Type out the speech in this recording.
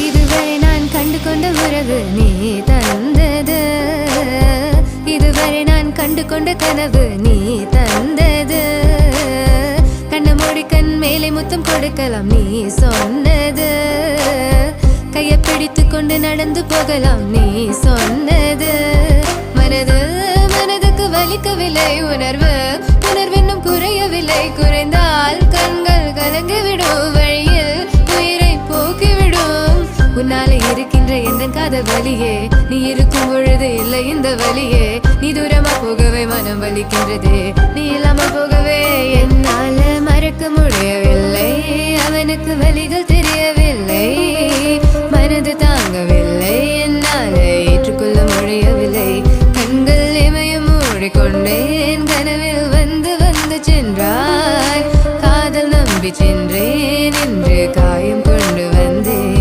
இதுவரை நான் கண்டு கொண்ட உறவு நீ தந்தது, இதுவரை நான் கண்டு கொண்ட கனவு நீ தந்தது. கண்ண மூடி கண் மேலே முத்தம் கொடுக்கலாம் நீ சொன்னது, கையை பிடித்து கொண்டு நடந்து போகலாம் நீ சொன்னது. மனதுக்கு வலிக்கவில்லை உணர்வு, உணர்வென்னும் குறையவில்லை, குறைந்தால் கண்கள் கலங்கிவிடும், வழியில் உயிரை போக்கிவிடும். உன்னாலே இருக்கின்ற எந்த காதல் வலியே, நீ இருக்கும் பொழுது இல்லை இந்த வலியே. நீ தூரமா போகவே மனம் வலிக்கின்றதே, நீ இல்லாமல் போகவே என்னால மறக்க முடியவில்லை. அவனுக்கு வலிகள்